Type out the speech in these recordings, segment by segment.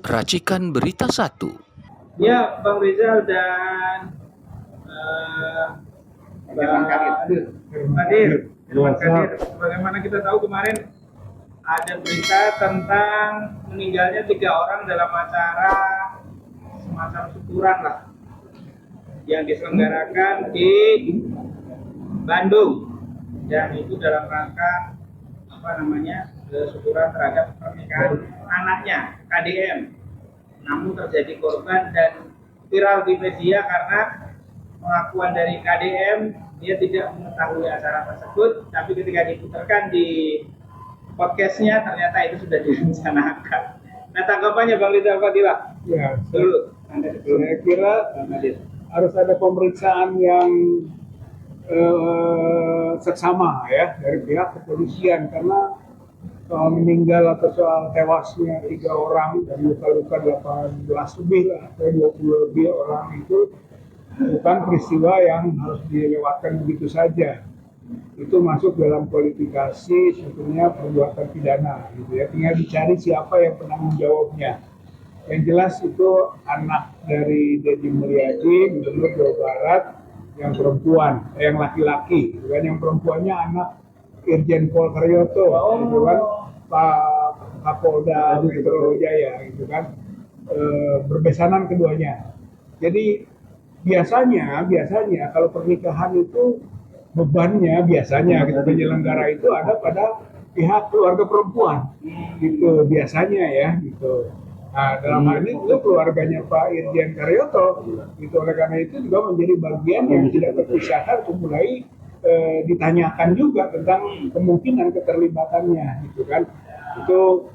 Racikan Berita 1. Ya, Bang Rizal dan Bang Kadir. Bagaimana kita tahu kemarin ada berita tentang meninggalnya 3 orang dalam acara semacam syukuran lah yang diselenggarakan di Bandung, dan itu dalam rangka syukuran terhadap pernikahan anaknya KDM. Namun terjadi korban dan viral di media karena pengakuan dari KDM, dia tidak mengetahui acara tersebut, tapi ketika diputarkan di podcastnya ternyata itu sudah direncanakan. Nah, tanggapannya Bang Rizal Fadilah? Ya, Dulu. saya kira harus ada pemeriksaan yang seksama ya dari pihak kepolisian, karena soal meninggal atau soal tewasnya 3 orang dan luka-luka 18 lebih lah, atau 20 lebih orang itu bukan peristiwa yang harus dilewatkan begitu saja. Itu masuk dalam kualifikasi sebetulnya perbuatan pidana gitu ya. Tinggal dicari siapa yang penanggung jawabnya. Yang jelas itu anak dari Deddy Mulyadi, Gubernur Jawa Barat, yang perempuan, yang laki-laki, kan, yang perempuannya anak Irjen Pol Karyoto, gitu kan, Pak Kapolda Metro Jaya, gitu kan, berbesanan keduanya. Jadi biasanya kalau pernikahan itu bebannya biasanya gitu, penyelenggara itu ada pada pihak keluarga perempuan, gitu biasanya ya, gitu. Nah, dalam hal ini juga keluarganya Pak Irjen Karyoto, gitu. Oleh karena itu juga menjadi bagian yang tidak terpisahkan untuk mulai ditanyakan juga tentang kemungkinan keterlibatannya, gitu kan. Itu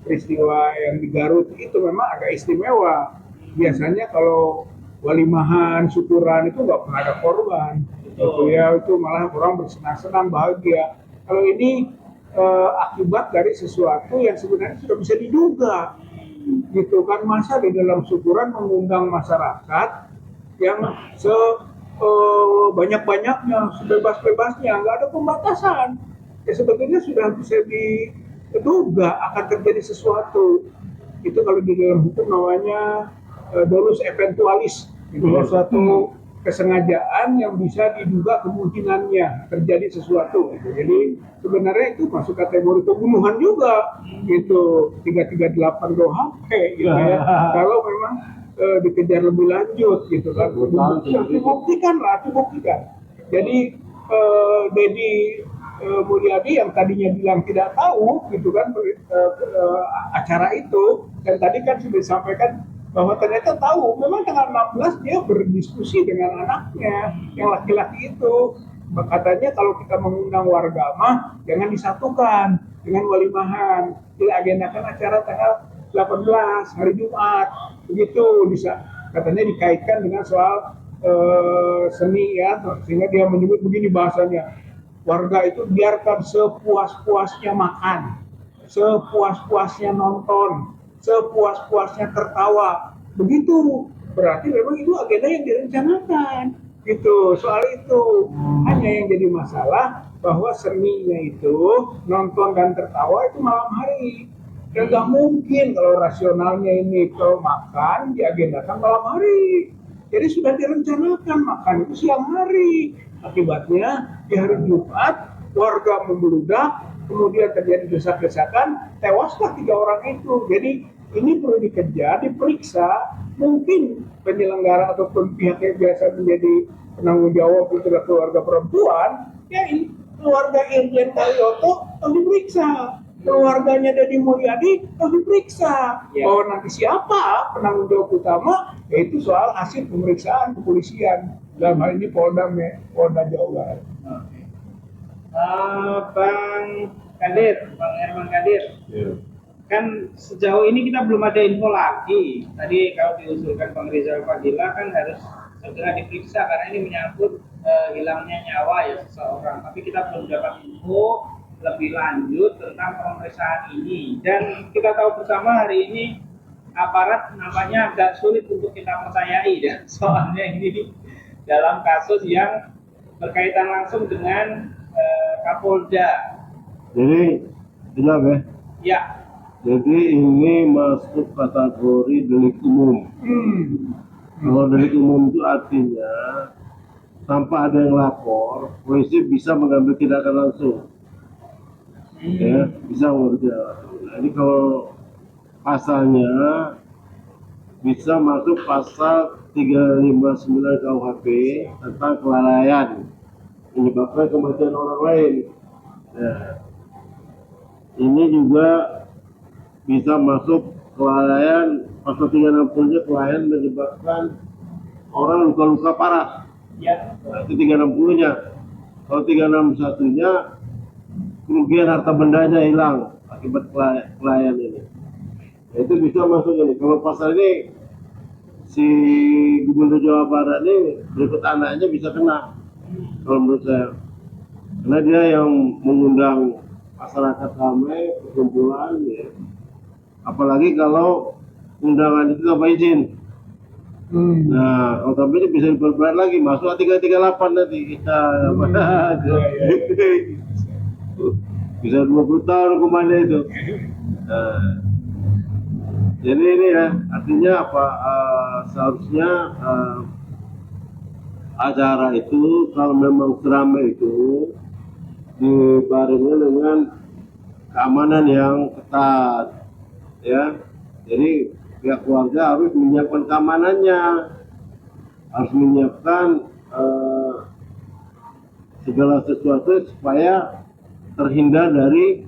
peristiwa yang di Garut itu memang agak istimewa. Biasanya kalau walimahan, syukuran itu nggak pernah ada korban, gitu ya. Itu malah orang bersenang-senang, bahagia. Kalau ini akibat dari sesuatu yang sebenarnya sudah bisa diduga, gitu kan. Masa di dalam syukuran mengundang masyarakat yang banyak-banyaknya, sebebas-bebasnya, nggak ada pembatasan. Ya sebetulnya sudah bisa diduga akan terjadi sesuatu. Itu kalau di dalam hukum namanya dolus eventualis, itu suatu kesengajaan yang bisa diduga kemungkinannya terjadi sesuatu, gitu. Jadi sebenarnya itu masuk kategori pembunuhan juga, gitu. 338 KUHP, gitu ya. Kalau memang dikejar lebih lanjut, gitu kan. Dibuktikan. Jadi Deddy Mulyadi yang tadinya bilang tidak tahu, gitu kan, acara itu, dan tadi kan sudah disampaikan bahwa ternyata tahu. Memang tanggal 16 dia berdiskusi dengan anaknya yang laki-laki itu. Katanya kalau kita mengundang warga mah jangan disatukan dengan walimahan. Diagendakan acara tanggal 18 hari Jumat. Begitu bisa. Katanya dikaitkan dengan soal seni ya, sehingga dia menyebut begini bahasanya. Warga itu biarkan sepuas-puasnya makan, sepuas-puasnya nonton, sepuas-puasnya tertawa. Begitu, berarti memang itu agenda yang direncanakan, gitu. Soal itu hanya yang jadi masalah bahwa seninya itu nonton dan tertawa itu malam hari. Dan nggak mungkin kalau rasionalnya ini kalau makan diagendakan malam hari. Jadi sudah direncanakan makan itu siang hari. Akibatnya di hari Jumat warga membludak, kemudian terjadi desak-desakan, tewaslah 3 orang itu. Jadi ini perlu dikejar, diperiksa. Mungkin penyelenggara ataupun pihak yang biasa menjadi penanggung jawab untuk keluarga perempuan, ya ini keluarga Irjen Karyoto harus diperiksa. Keluarganya Deddy Mulyadi harus diperiksa. Oh, nanti siapa penanggung jawab utama, yaitu soal hasil pemeriksaan kepolisian. Dalam hal ini Polda Jawa Barat. Bang Kadir, Bang Herman Kadir, kan sejauh ini kita belum ada info lagi. Tadi kalau diusulkan Bang Rizal Fadilah kan harus segera diperiksa karena ini menyangkut hilangnya nyawa ya seseorang. Tapi kita belum dapat info lebih lanjut tentang pemeriksaan ini. Dan kita tahu bersama hari ini aparat namanya agak sulit untuk kita percayai ya. Soalnya ini dalam kasus yang berkaitan langsung dengan Kapolda. Jadi, jelas ya? Ya, Jadi ini masuk kategori delik umum. Kalau delik umum itu artinya tanpa ada yang lapor, polisi bisa mengambil tindakan langsung. Ya, bisa mengambil tindakan langsung. Nah, ini kalau pasalnya bisa masuk pasal 359 KUHP tentang kelalaian menyebabkan kematian orang lain. Nah, ini juga bisa masuk kelalaian pasal 360-nya kelalaian menyebabkan orang luka-luka parah. Ya. Nah, itu 360-nya. Kalau 361-nya kerugian harta bendanya hilang akibat kelalaian ini. Nah, itu bisa masuk ini. Kalau pasal ini si Gubernur Jawa Barat ini berikut anaknya bisa kena. Kalau menurut saya, karena dia yang mengundang masyarakat ramai perkumpulan, ya. Apalagi kalau undangan itu tanpa izin. Nah, kalau tanpa izin bisa diperberat lagi, masuk 338 nanti kita bisa 20 tahun hukumannya itu. Nah, jadi ini ya, artinya apa? Seharusnya acara itu kalau memang seramai itu dibarengi dengan keamanan yang ketat, ya. Jadi pihak keluarga harus menyiapkan keamanannya, harus menyiapkan segala sesuatu supaya terhindar dari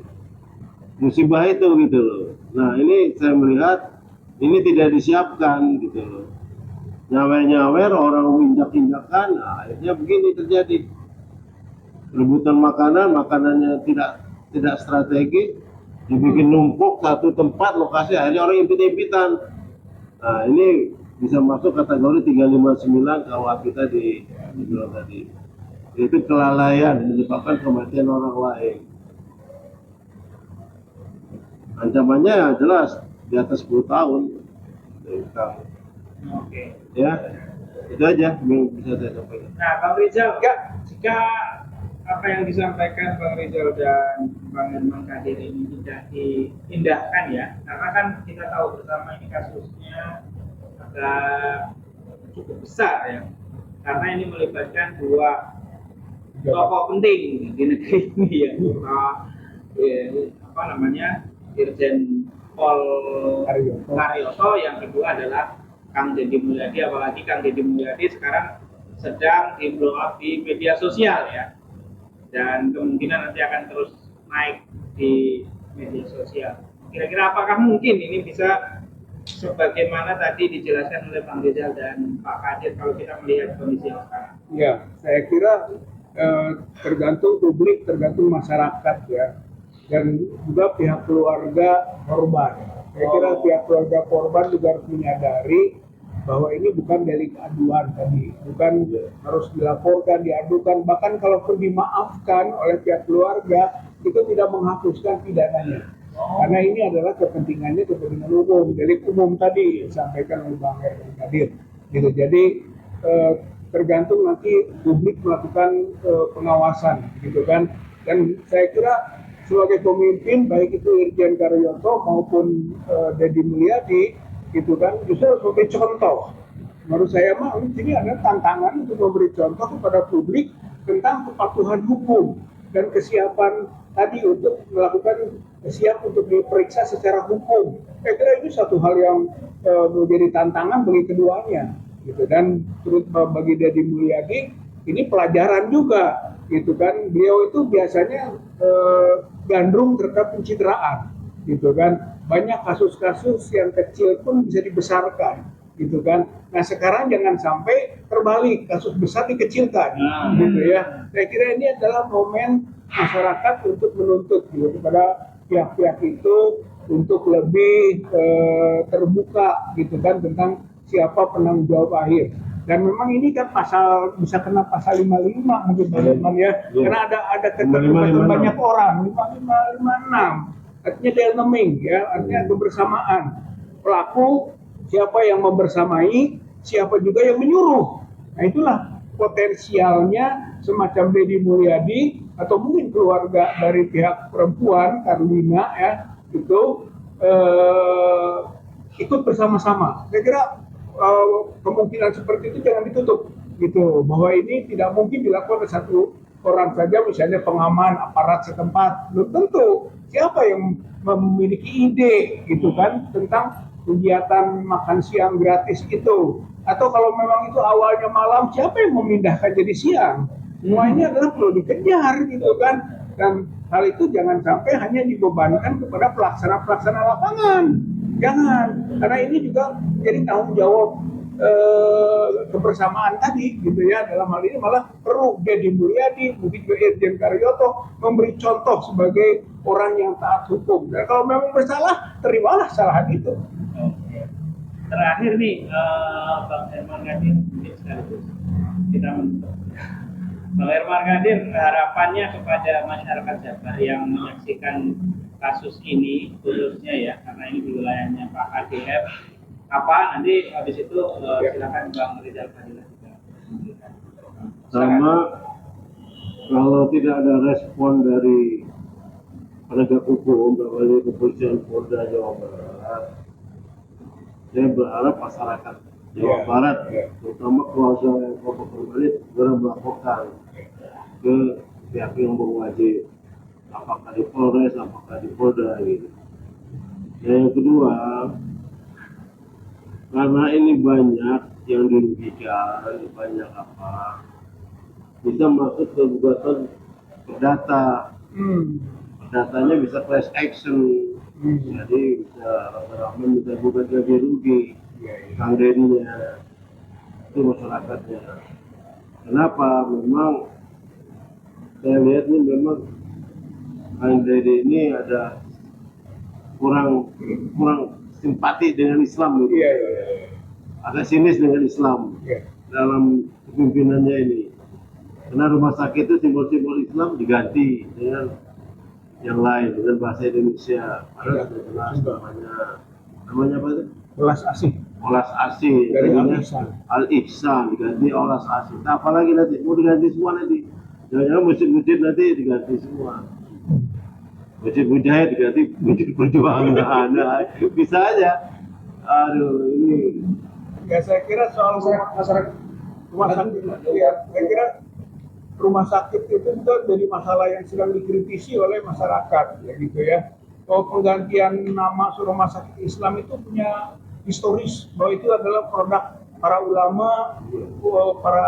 musibah itu gitu loh. Nah, ini saya melihat ini tidak disiapkan gitu loh. Nyawer-nyawer orang injak-injakan, nah, akhirnya begini terjadi. Rebutan makanannya tidak strategis, dibikin numpuk satu tempat lokasi, akhirnya orang impit-impitan. Nah, ini bisa masuk kategori 359 KUHP tadi, tadi. Itu kelalaian menyebabkan kematian orang lain. Ancamannya jelas di atas 10 tahun. Oke. Ya, itu aja yang bisa saya sampaikan. Nah, Bang Rizal, jika apa yang disampaikan Bang Rizal dan Bang Herman Kadir ini tidak diindahkan ya, karena kan kita tahu bersama ini kasusnya agak cukup besar ya, karena ini melibatkan dua tokoh penting di negeri ini ya, apa namanya, Irjen Pol Karyoto, yang kedua adalah Kang Deddy Mulyadi, apalagi Kang Deddy Mulyadi sekarang sedang di blow up di media sosial ya, dan kemungkinan nanti akan terus naik di media sosial. Kira-kira apakah mungkin ini bisa sebagaimana tadi dijelaskan oleh Bang Rizal dan Pak Kadir kalau kita melihat kondisi yang sekarang? Ya, saya kira tergantung publik, tergantung masyarakat ya, dan juga pihak keluarga korban. Saya kira pihak keluarga korban juga harus menyadari bahwa ini bukan delik aduan tadi, bukan harus dilaporkan, diadukan, bahkan kalaupun dimaafkan oleh pihak keluarga itu tidak menghapuskan pidananya. Karena ini adalah kepentingan umum, delik umum tadi disampaikan oleh Bang Herman Kadir. Gitu. Jadi tergantung nanti publik melakukan pengawasan, gitu kan. Dan saya kira sebagai pemimpin baik itu Irjen Karyoto maupun Deddy Mulyadi, gitu kan, justru sebagai contoh. Menurut saya mah ini ada tantangan untuk memberi contoh kepada publik tentang kepatuhan hukum dan kesiapan tadi untuk melakukan siap untuk diperiksa secara hukum. Saya kira itu satu hal yang menjadi tantangan bagi keduanya, gitu. Dan terus bagi Deddy Mulyadi ini pelajaran juga, gitu kan. Beliau itu biasanya gandrung terhadap pencitraan, gitu kan. Banyak kasus-kasus yang kecil pun bisa dibesarkan, gitu kan. Nah, sekarang jangan sampai terbalik, kasus besar dikecilkan, gitu ya. Saya kira ini adalah momen masyarakat untuk menuntut gitu, kepada pihak-pihak itu untuk lebih terbuka, gitu kan, tentang siapa penanggung jawab akhir. Dan memang ini kan pasal bisa kena pasal 55 mungkin teman-teman ya, karena ada keterlibatan banyak orang, 5556. Artinya delming ya, artinya kebersamaan. Pelaku siapa yang membersamai, siapa juga yang menyuruh. Nah, itulah potensialnya semacam Deddy Mulyadi atau mungkin keluarga dari pihak perempuan Karlina ya, itu eh, ikut bersama-sama. Saya kira kemungkinan seperti itu jangan ditutup gitu, bahwa ini tidak mungkin dilakukan oleh satu orang saja, misalnya pengaman aparat setempat. Belum tentu siapa yang memiliki ide gitu kan tentang kegiatan makan siang gratis itu, atau kalau memang itu awalnya malam, siapa yang memindahkan jadi siang? Semua ini adalah perlu dikejar gitu kan, dan hal itu jangan sampai hanya dibebankan kepada pelaksana lapangan. Jangan, karena ini juga jadi tanggung jawab kebersamaan tadi gitu ya. Dalam hal ini malah perlu Deddy Mulyadi, mungkin juga Irjen Karyoto memberi contoh sebagai orang yang taat hukum. Dan kalau memang bersalah, terimalah kesalahan itu. Oke. Terakhir nih, Bang Herman Kadir, sekaligus kita menutup. Bang Herman Kadir, harapannya kepada masyarakat Jabar yang menyaksikan kasus ini, khususnya ya, karena ini di wilayahnya Pak KDF, apa nanti habis itu silakan Bang Rizal Fadilah juga. Sama, kalau tidak ada respon dari penegak hukum, dari kepolisian Polda Jawa Barat, saya berharap masyarakat Jawa Barat, terutama keluarga yang kelompok invalid, segera melaporkan ke pihak yang berwajib, apakah di Polres, apakah di Polda gitu. Dan yang kedua, karena ini banyak yang dirugikan, banyak apa, bisa masuk ke gugatan perdata. Perdatanya bisa class action, jadi bisa rame-rame bisa gugat ganti rugi, Kang Dedinya, itu masyarakatnya. Kenapa? Memang saya lihat ini memang Kang Dedi ini ada kurang simpati dengan Islam gitu. Agak sinis dengan Islam dalam kepemimpinannya ini. Karena rumah sakit itu simbol-simbol Islam diganti dengan yang lain, dengan bahasa Indonesia. Padahal sudah jelas namanya apa itu? Olas Asih Dari Al-Ihsan diganti Olas Asih. Nah, apalagi nanti mau diganti semua nanti. Jangan-jangan masjid-masjid nanti diganti semua. Masjid Mujahid diganti Masjid Perjuangan. Nah, bisa aja. Aduh, ini. Ya saya kira soal rumah sakit, ya saya kira rumah sakit itu juga jadi masalah yang sedang dikritisi oleh masyarakat, ya gitu ya. Bahwa penggantian nama rumah sakit Islam itu punya historis, bahwa itu adalah produk para ulama, para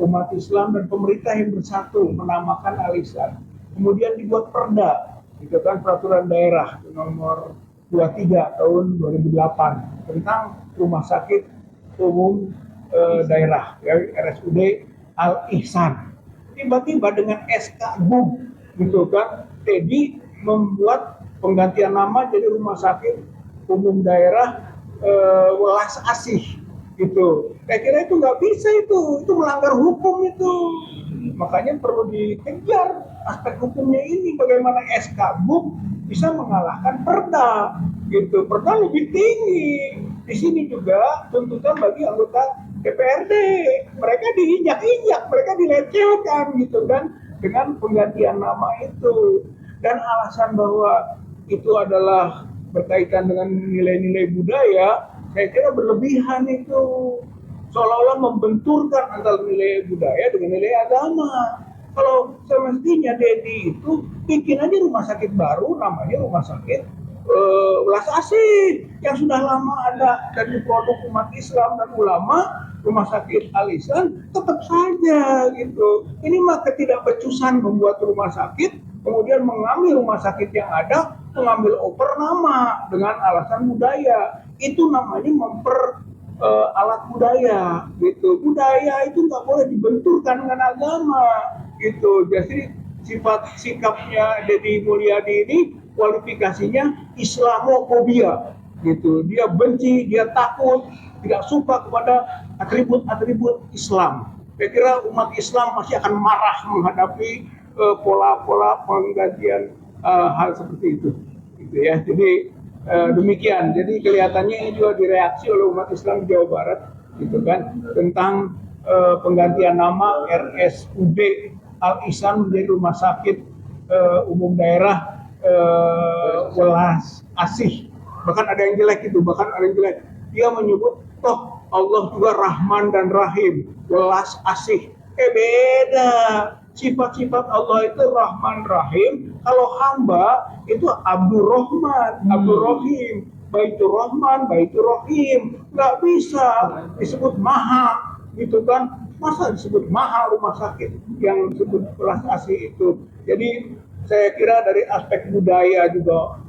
umat Islam dan pemerintah yang bersatu menamakan Al-Ihsan. Kemudian dibuat perda, gitu kan, peraturan daerah nomor 23 tahun 2008 tentang rumah sakit umum daerah, ya, RSUD Al-Ihsan. Tiba-tiba dengan SK GUM, gitu kan, Teddy membuat penggantian nama jadi rumah sakit umum daerah Welas Asih, gitu. Saya kira itu nggak bisa, itu melanggar hukum itu. Makanya perlu dikejar aspek hukumnya ini, bagaimana SK GUM bisa mengalahkan perda, gitu. Perda lebih tinggi. Di sini juga tuntutan bagi anggota DPRD, mereka diinjak-injak, mereka dilecehkan gitu kan dengan penggantian nama itu. Dan alasan bahwa itu adalah berkaitan dengan nilai-nilai budaya, saya kira berlebihan itu. Seolah-olah membenturkan antara nilai budaya dengan nilai agama. Kalau semestinya Dedi itu bikin aja rumah sakit baru, namanya rumah sakit Welas Asih yang sudah lama ada dari produk umat Islam dan ulama. Rumah sakit Al-Ihsan tetap saja gitu. Ini mah ketidakbecusan membuat rumah sakit, kemudian mengambil rumah sakit yang ada, mengambil oper nama dengan alasan budaya. Itu namanya alat budaya gitu. Budaya itu nggak boleh dibenturkan dengan agama gitu. Jadi sikapnya Deddy Mulyadi ini kualifikasinya Islamofobia gitu. Dia benci, dia takut, tidak suka kepada atribut-atribut Islam. Saya kira umat Islam masih akan marah menghadapi pola-pola penggantian hal seperti itu. Gitu ya. Jadi demikian. Jadi kelihatannya ini juga direaksi oleh umat Islam di Jawa Barat, gitu kan, tentang penggantian nama RSUD Al-Ihsan menjadi rumah sakit umum daerah welas asih. Bahkan ada yang jelek itu, dia menyebut toh Allah juga Rahman dan Rahim, welas asih. Beda, sifat-sifat Allah itu Rahman Rahim, kalau hamba itu Abdur Rahman, Abdur Rahim, Baitur Rahman, Baitur Rahim. Nggak bisa disebut maha gitu kan, masa disebut maha rumah sakit yang disebut welas asih itu. Jadi saya kira dari aspek budaya juga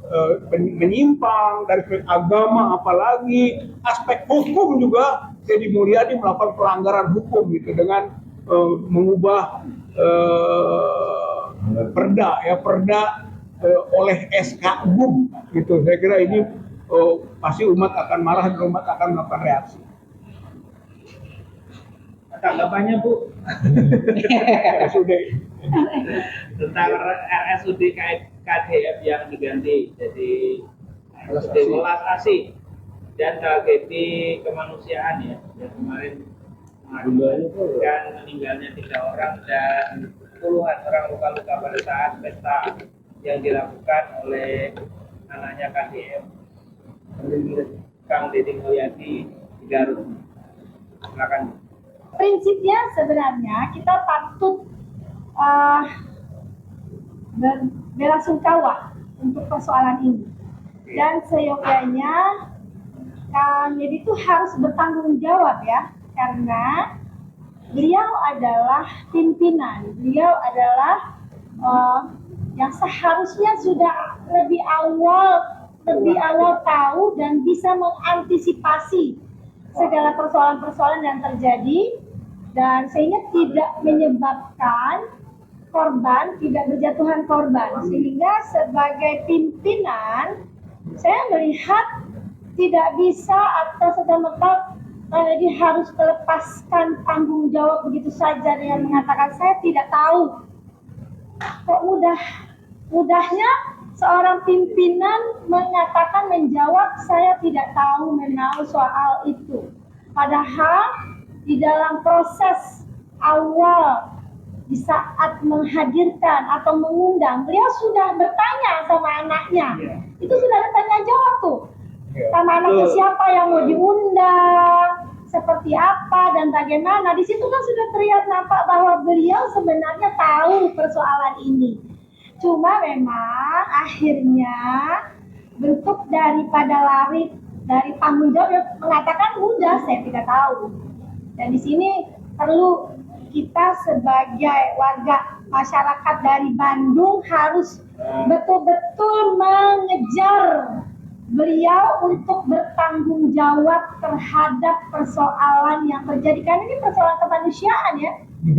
menyimpang, dari aspek agama apalagi, aspek hukum juga Deddy Mulyadi melakukan pelanggaran hukum gitu dengan mengubah perda oleh SK Gub gitu. Saya kira ini pasti umat akan marah dan umat akan melakukan reaksi. Tanggapannya Bu RSUD tentang RSUD KDF yang diganti jadi RSUD welas asih dan tragedi kemanusiaan ya, yang kemarin mengakibatkan meninggalnya 3 orang dan puluhan orang luka-luka pada saat pesta yang dilakukan oleh anaknya KDF, Kang Deddy Mulyadi di Garut. Silakan. Prinsipnya sebenarnya kita patut belasungkawa untuk persoalan ini, dan seyogyanya Kang Deddy itu harus bertanggung jawab ya, karena beliau adalah pimpinan, beliau adalah yang seharusnya sudah lebih awal tahu dan bisa mengantisipasi segala persoalan-persoalan yang terjadi, dan sehingga tidak menyebabkan korban, tidak berjatuhan korban. Sehingga sebagai pimpinan saya melihat tidak bisa atau serta-merta jadi harus melepaskan tanggung jawab begitu saja dengan mengatakan saya tidak tahu. Kok mudahnya seorang pimpinan mengatakan, menjawab saya tidak tahu mengenai soal itu. Padahal di dalam proses awal di saat menghadirkan atau mengundang, beliau sudah bertanya sama anaknya. Itu sudah ada tanya jawab tuh. Sama anaknya siapa yang mau diundang, seperti apa dan bagaimana. Di situ kan sudah terlihat nampak bahwa beliau sebenarnya tahu persoalan ini. Cuma memang akhirnya bentuk daripada lari dari tanggung jawab mengatakan udah saya tidak tahu. Dan di sini perlu kita sebagai warga masyarakat dari Bandung harus betul-betul mengejar beliau untuk bertanggung jawab terhadap persoalan yang terjadi. Karena ini persoalan kemanusiaan ya. Di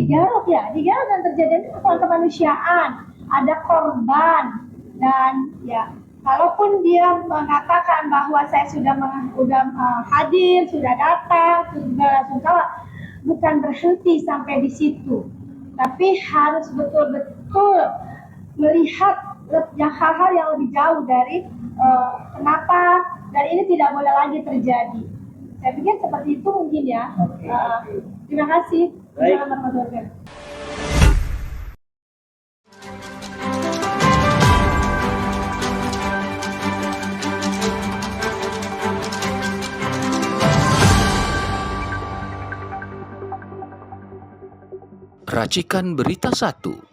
Garut yang terjadi ini persoalan kemanusiaan. Ada korban dan ya, kalaupun dia mengatakan bahwa saya sudah hadir, sudah datang, sudah sungkawa, bukan berhenti sampai di situ, tapi harus betul-betul melihat yang hal-hal yang lebih jauh dari kenapa dan ini tidak boleh lagi terjadi. Saya pikir seperti itu mungkin ya. Terima kasih. Assalamualaikum. Racikan Berita 1.